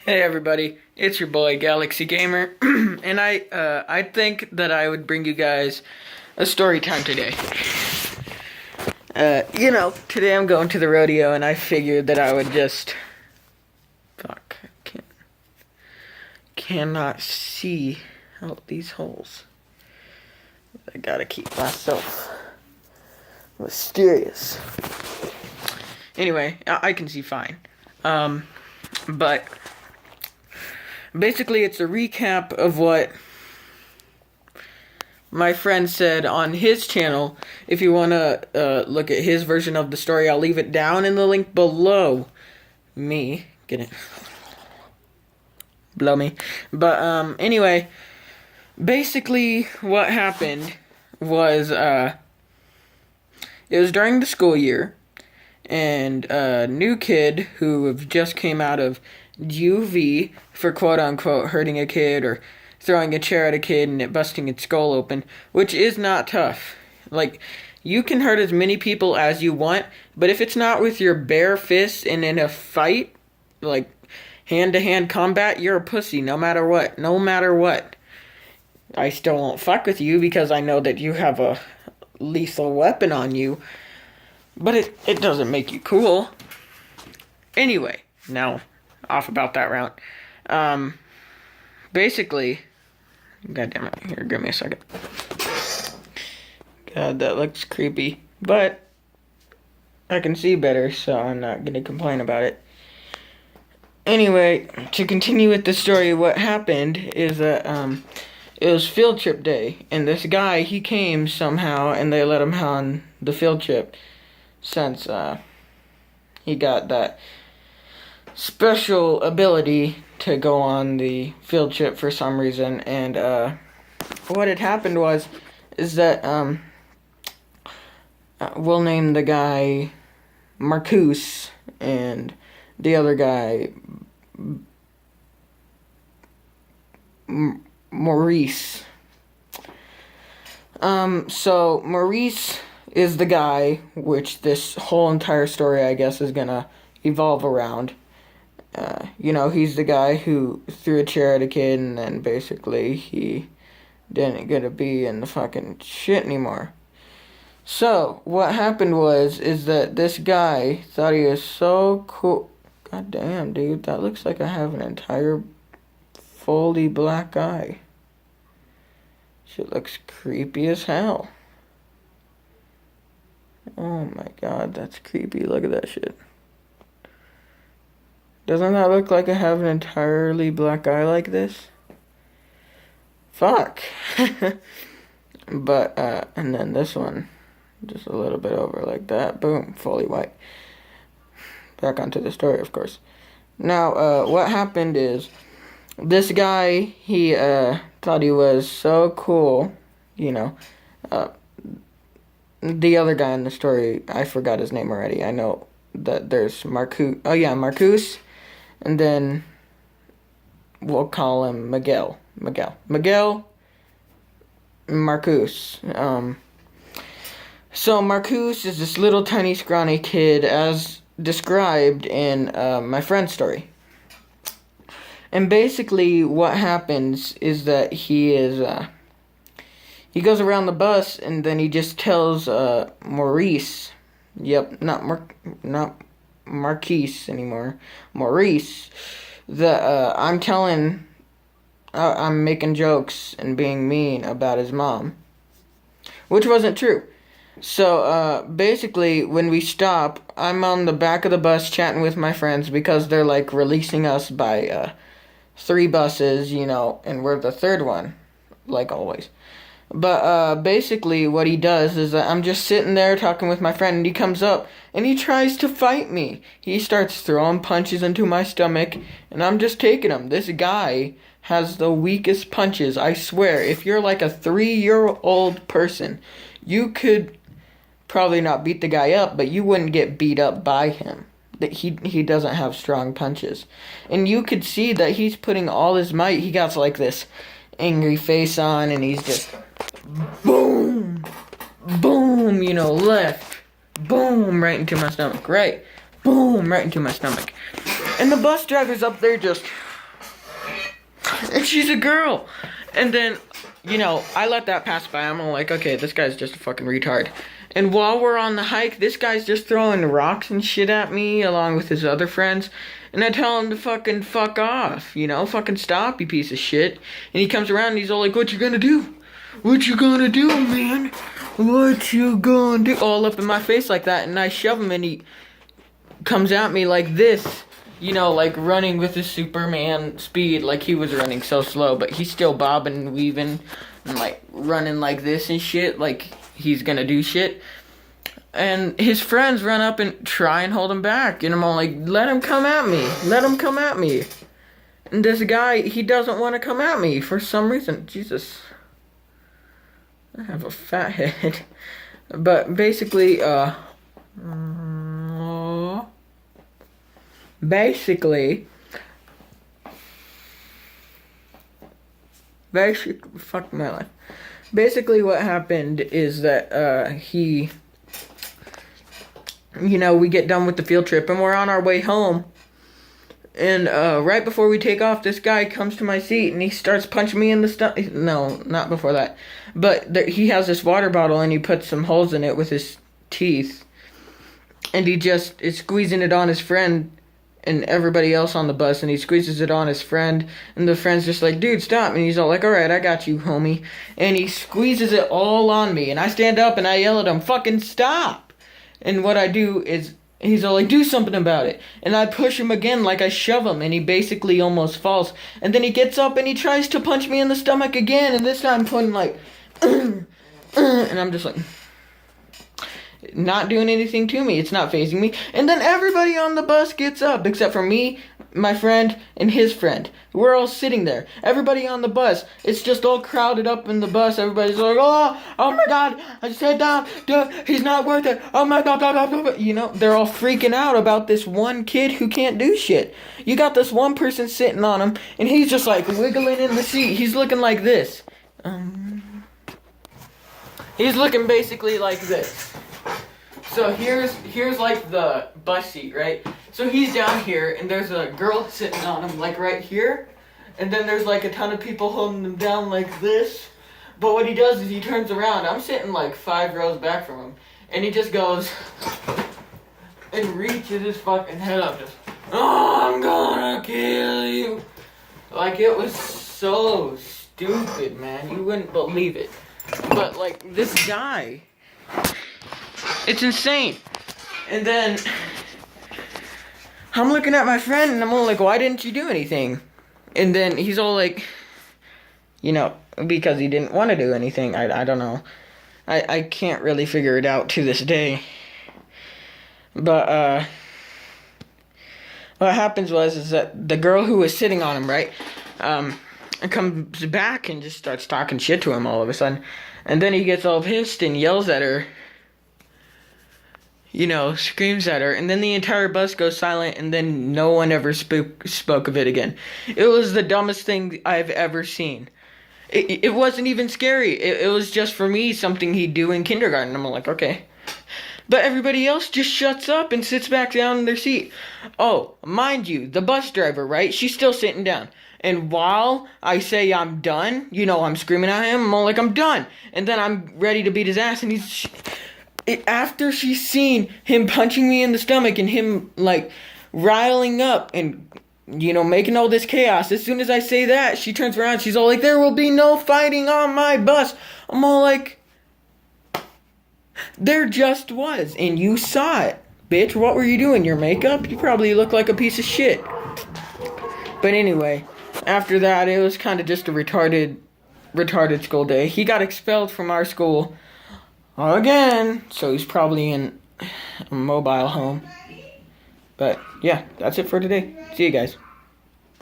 Hey everybody, it's your boy Galaxy Gamer, and I think that I would bring you guys a story time today. Today I'm going to the rodeo, and I figured that I would just cannot see out these holes. I gotta keep myself mysterious. Anyway, I can see fine. But basically, it's a recap of what my friend said on his channel. If you want to look at his version of the story, I'll leave it down in the link below. Get it? Blow me. But, anyway, basically what happened was, it was during the school year, and a new kid who just came out of UV for quote-unquote hurting a kid or throwing a chair at a kid and it busting its skull open, which is not tough. Like, you can hurt as many people as you want, but if it's not with your bare fists and in a fight, like hand-to-hand combat, you're a pussy no matter what. No matter what. I still won't fuck with you because I know that you have a lethal weapon on you, but it doesn't make you cool. Anyway, now off about that route. Basically, god damn it, here, give me a second. God, that looks creepy, but I can see better, so I'm not gonna complain about it. Anyway, to continue with the story, what happened is that, it was field trip day, and this guy, he came somehow, and they let him on the field trip, since, he got that special ability to go on the field trip for some reason. And what had happened is that we'll name the guy Marcus and the other guy Maurice. So Maurice is the guy which this whole entire story, I guess, is gonna evolve around. He's the guy who threw a chair at a kid, and then basically he didn't get to be in the fucking shit anymore. So, what happened is that this guy thought he was so cool. God damn, dude, that looks like I have an entire foldy black eye. Shit looks creepy as hell. Oh my god, that's creepy. Look at that shit. Doesn't that look like I have an entirely black eye like this? Fuck. But, and then this one, just a little bit over like that. Boom, fully white. Back onto the story, of course. Now, what happened is, this guy, he, thought he was so cool, the other guy in the story, I forgot his name already. I know that there's Marcus. Oh yeah, Marcus. And then we'll call him Miguel, Marcus. So Marcus is this little tiny scrawny kid as described in my friend's story. And basically what happens is that he goes around the bus, and then he just tells Maurice, not Marquise anymore, Maurice, that I'm making jokes and being mean about his mom, which wasn't true. So basically when we stop, I'm on the back of the bus chatting with my friends because they're like releasing us by 3 buses, and we're the third one, like always. But basically what he does is that I'm just sitting there talking with my friend, and he comes up and he tries to fight me. He starts throwing punches into my stomach, and I'm just taking them. This guy has the weakest punches, I swear. If you're like a 3-year-old person, you could probably not beat the guy up, but you wouldn't get beat up by him. That he doesn't have strong punches. And you could see that he's putting all his might. He got like this angry face on, and he's just boom, boom, left, boom, right into my stomach, right, boom, right into my stomach. And the bus driver's up there just And she's a girl. And then, I let that pass by. I'm all like, okay, this guy's just a fucking retard. And while we're on the hike, this guy's just throwing rocks and shit at me along with his other friends. And I tell him to fucking fuck off, fucking stop, you piece of shit. And he comes around and he's all like, what you gonna do? What you gonna do, man? What you gonna do? All up in my face like that. And I shove him and he comes at me like this. Like running with his Superman speed, like he was running so slow, but he's still bobbing and weaving and like running like this and shit, like he's gonna do shit. And his friends run up and try and hold him back, and I'm all like, let him come at me, let him come at me. And this guy, he doesn't want to come at me for some reason. Jesus, I have a fat head. But basically, fuck my life. Basically what happened is that we get done with the field trip and we're on our way home. And right before we take off, this guy comes to my seat and he starts punching me in the stomach. No, not before that. But he has this water bottle and he puts some holes in it with his teeth. And he just is squeezing it on his friend and everybody else on the bus, and he squeezes it on his friend, and the friend's just like, dude, stop. And he's all like, alright, I got you, homie. And he squeezes it all on me, and I stand up and I yell at him, fucking stop. And what I do is, he's all like, do something about it. And I push him again, like I shove him, and he basically almost falls. And then he gets up and he tries to punch me in the stomach again, and this time putting like, and I'm just like, not doing anything to me. It's not phasing me. And then everybody on the bus gets up except for me, my friend, and his friend. We're all sitting there. Everybody on the bus. It's just all crowded up in the bus. Everybody's like, oh my god, I said down. He's not worth it. Oh my god, blah, blah, blah, blah. They're all freaking out about this one kid who can't do shit. You got this one person sitting on him, and he's just like wiggling in the seat. He's looking like this. He's looking basically like this. So here's like the bus seat, right? So he's down here, and there's a girl sitting on him, like right here. And then there's like a ton of people holding him down like this. But what he does is he turns around. I'm sitting like 5 rows back from him. And he just goes and reaches his fucking head up, just, oh, I'm gonna kill you. Like, it was so stupid, man. You wouldn't believe it. But like, this guy, it's insane. And then I'm looking at my friend and I'm all like, why didn't you do anything? And then he's all like, because he didn't want to do anything. I don't know. I can't really figure it out to this day. But what happens is that the girl who was sitting on him, right, comes back and just starts talking shit to him all of a sudden. And then he gets all pissed and yells at her. Screams at her, and then the entire bus goes silent, and then no one ever spoke of it again. It was the dumbest thing I've ever seen. It wasn't even scary. It was just, for me, something he'd do in kindergarten. I'm like, okay. But everybody else just shuts up and sits back down in their seat. Oh, mind you, the bus driver, right? She's still sitting down. And while I say I'm done, I'm screaming at him. I'm all like, I'm done. And then I'm ready to beat his ass, and after she's seen him punching me in the stomach and him, like, riling up and, making all this chaos, as soon as I say that, she turns around, she's all like, there will be no fighting on my bus. I'm all like, there just was, and you saw it. Bitch, what were you doing? Your makeup? You probably look like a piece of shit. But anyway, after that, it was kind of just a retarded school day. He got expelled from our school again, so he's probably in a mobile home. But yeah, that's it for today. See you guys.